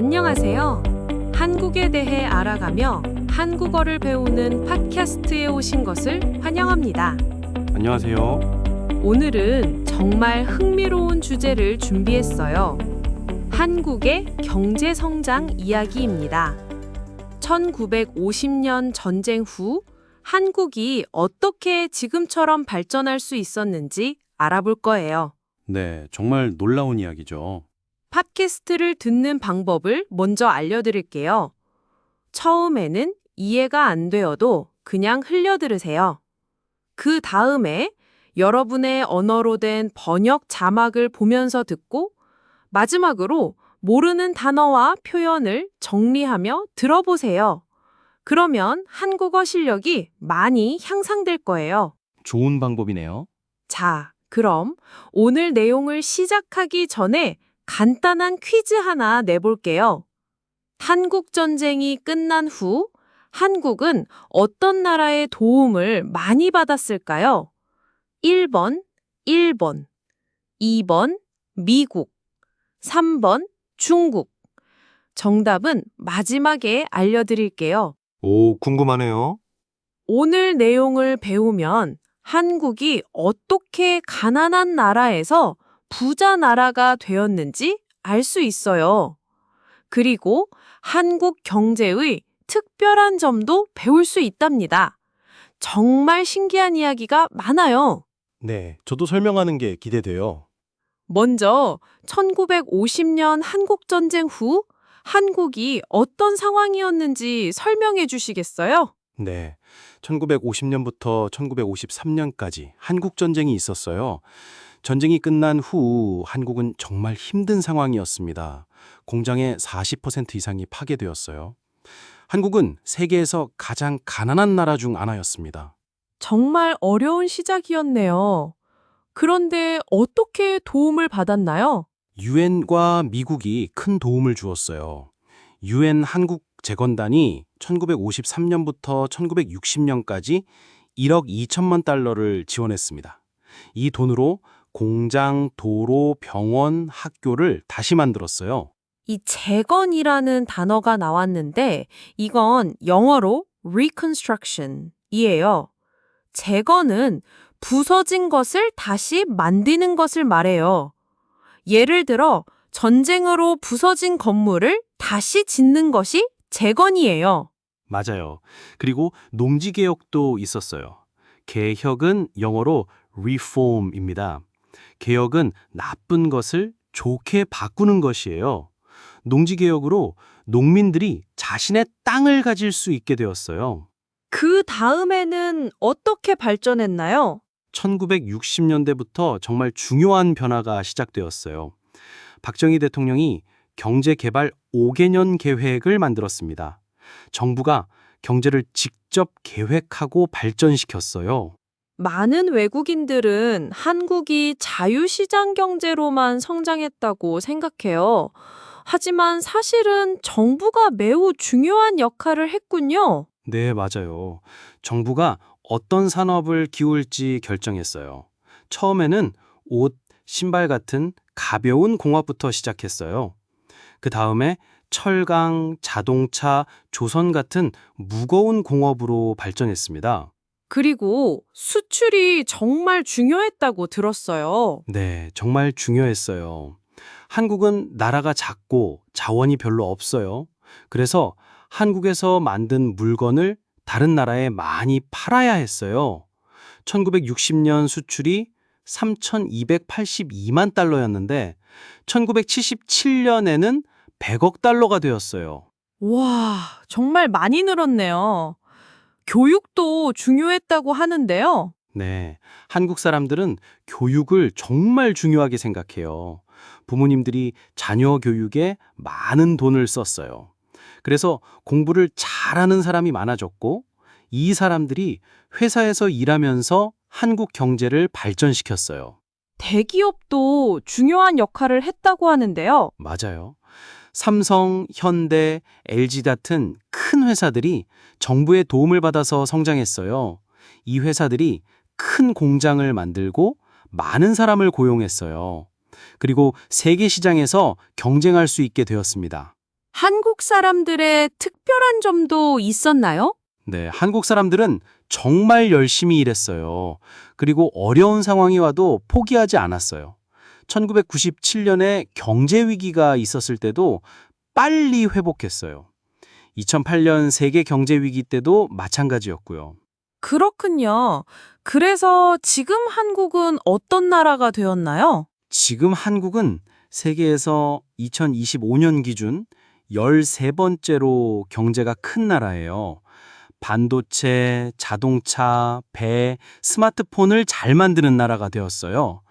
안녕하세요. 한국에 대해 알아가며 한국어를 배우는 팟캐스트에 오신 것을 환영합니다. 안녕하세요. 오늘은 정말 흥미로운 주제를 준비했어요. 한국의 경제 성장 이야기입니다. 1950년 전쟁 후 한국이 어떻게 지금처럼 발전할 수 있었는지 알아볼 거예요. 네, 정말 놀라운 이야기죠. 팟캐스트를 듣는 방법을 먼저 알려드릴게요. 처음에는 이해가 안 되어도 그냥 흘려들으세요. 그 다음에 여러분의 언어로 된 번역 자막을 보면서 듣고 마지막으로 모르는 단어와 표현을 정리하며 들어보세요. 그러면 한국어 실력이 많이 향상될 거예요. 좋은 방법이네요. 자, 그럼 오늘 내용을 시작하기 전에 간단한 퀴즈 하나 내볼게요. 한국 전쟁이 끝난 후 한국은 어떤 나라의 도움을 많이 받았을까요? 1번 일본, 2번 미국, 3번 중국. 정답은 마지막에 알려드릴게요. 오, 궁금하네요. 오늘 내용을 배우면 한국이 어떻게 가난한 나라에서 부자 나라가 되었는지 알 수 있어요. 그리고 한국 경제의 특별한 점도 배울 수 있답니다. 정말 신기한 이야기가 많아요. 네, 저도 설명하는 게 기대돼요. 먼저 1950년 한국전쟁 후 한국이 어떤 상황이었는지 설명해 주시겠어요? 네, 1950년부터 1953년까지 한국전쟁이 있었어요. 전쟁이 끝난 후 한국은 정말 힘든 상황이었습니다. 공장의 40% 이상이 파괴되었어요. 한국은 세계에서 가장 가난한 나라 중 하나였습니다. 정말 어려운 시작이었네요. 그런데 어떻게 도움을 받았나요? 유엔과 미국이 큰 도움을 주었어요. 유엔 한국 재건단이 1953년부터 1960년까지 1억 2천만 달러를 지원했습니다. 이 돈으로 공장, 도로, 병원, 학교를 다시 만들었어요. 이 재건이라는 단어가 나왔는데 이건 영어로 reconstruction이에요. 재건은 부서진 것을 다시 만드는 것을 말해요. 예를 들어 전쟁으로 부서진 건물을 다시 짓는 것이 재건이에요. 맞아요. 그리고 농지개혁도 있었어요. 개혁은 영어로 reform입니다. 개혁은 나쁜 것을 좋게 바꾸는 것이에요. 농지개혁으로 농민들이 자신의 땅을 가질 수 있게 되었어요. 그 다음에는 어떻게 발전했나요? 1960년대부터 정말 중요한 변화가 시작되었어요. 박정희 대통령이 경제개발 5개년 계획을 만들었습니다. 정부가 경제를 직접 계획하고 발전시켰어요. 많은 외국인들은 한국이 자유시장 경제로만 성장했다고 생각해요. 하지만 사실은 정부가 매우 중요한 역할을 했군요. 네, 맞아요. 정부가 어떤 산업을 키울지 결정했어요. 처음에는 옷, 신발 같은 가벼운 공업부터 시작했어요. 그 다음에 철강, 자동차, 조선 같은 무거운 공업으로 발전했습니다. 그리고 수출이 정말 중요했다고 들었어요. 네, 정말 중요했어요. 한국은 나라가 작고 자원이 별로 없어요. 그래서 한국에서 만든 물건을 다른 나라에 많이 팔아야 했어요. 1960년 수출이 3,282만 달러였는데 1977년에는 100억 달러가 되었어요. 와, 정말 많이 늘었네요. 교육도 중요했다고 하는데요. 네, 한국 사람들은 교육을 정말 중요하게 생각해요. 부모님들이 자녀 교육에 많은 돈을 썼어요. 그래서 공부를 잘하는 사람이 많아졌고, 이 사람들이 회사에서 일하면서 한국 경제를 발전시켰어요. 대기업도 중요한 역할을 했다고 하는데요. 맞아요. 삼성, 현대, LG 같은 큰 회사들이 정부의 도움을 받아서 성장했어요. 이 회사들이 큰 공장을 만들고 많은 사람을 고용했어요. 그리고 세계 시장에서 경쟁할 수 있게 되었습니다. 한국 사람들의 특별한 점도 있었나요? 네, 한국 사람들은 정말 열심히 일했어요. 그리고 어려운 상황이 와도 포기하지 않았어요. 1997년에 경제 위기가 있었을 때도 빨리 회복했어요. 2008년 세계 경제 위기 때도 마찬가지였고요. 그렇군요. 그래서 지금 한국은 어떤 나라가 되었나요? 지금 한국은 세계에서 2025년 기준 13번째로 경제가 큰 나라예요. 반도체, 자동차, 배, 스마트폰을 잘 만드는 나라가 되었어요.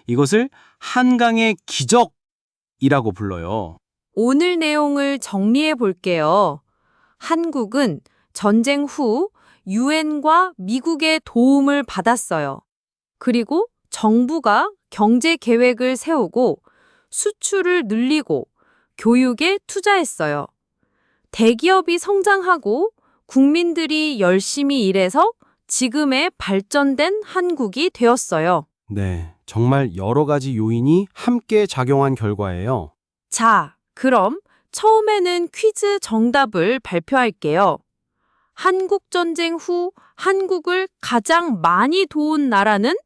이것을 한강의 기적이라고 불러요. 오늘 내용을 정리해 볼게요. 한국은 전쟁 후 유엔과 미국의 도움을 받았어요. 그리고 정부가 경제 계획을 세우고 수출을 늘리고 교육에 투자했어요. 대기업이 성장하고 국민들이 열심히 일해서 지금의 발전된 한국이 되었어요. 네, 정말 여러 가지 요인이 함께 작용한 결과예요. 자, 그럼 처음에는 퀴즈 정답을 발표할게요. 한국 전쟁 후 한국을 가장 많이 도운 나라는?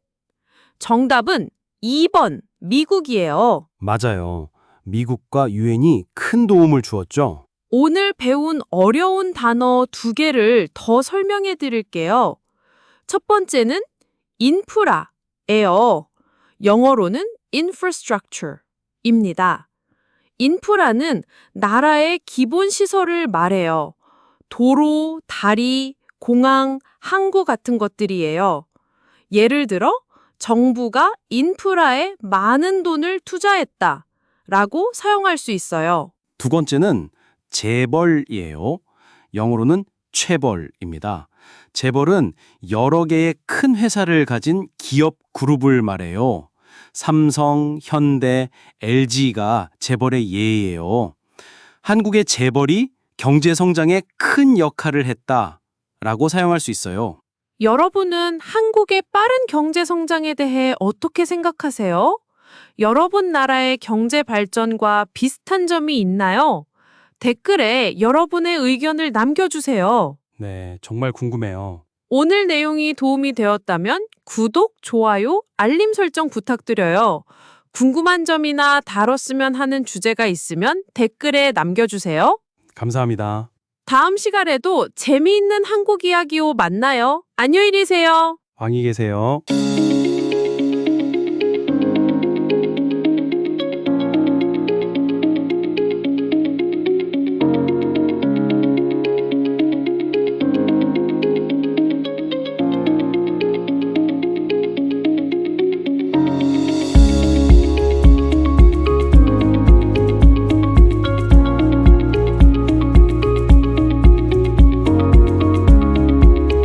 정답은 2번 미국이에요. 맞아요. 미국과 유엔이 큰 도움을 주었죠. 오늘 배운 어려운 단어 2개를 더 설명해 드릴게요. 첫 번째는 인프라예요. 영어로는 infrastructure입니다. 인프라는 나라의 기본 시설을 말해요. 도로, 다리, 공항, 항구 같은 것들이에요. 예를 들어 정부가 인프라에 많은 돈을 투자했다 라고 사용할 수 있어요. 두 번째는 재벌이에요. 영어로는 체벌입니다. 재벌은 여러 개의 큰 회사를 가진 기업 그룹을 말해요. 삼성, 현대, LG가 재벌의 예예요. 한국의 재벌이 경제 성장에 큰 역할을 했다라고 사용할 수 있어요. 여러분은 한국의 빠른 경제 성장에 대해 어떻게 생각하세요? 여러분 나라의 경제 발전과 비슷한 점이 있나요? 댓글에 여러분의 의견을 남겨주세요. 네, 정말 궁금해요. 오늘 내용이 도움이 되었다면 구독, 좋아요, 알림 설정 부탁드려요. 궁금한 점이나 다뤘으면 하는 주제가 있으면 댓글에 남겨주세요. 감사합니다. 다음 시간에도 재미있는 한국 이야기로 만나요. 안녕히 계세요. 방히 계세요.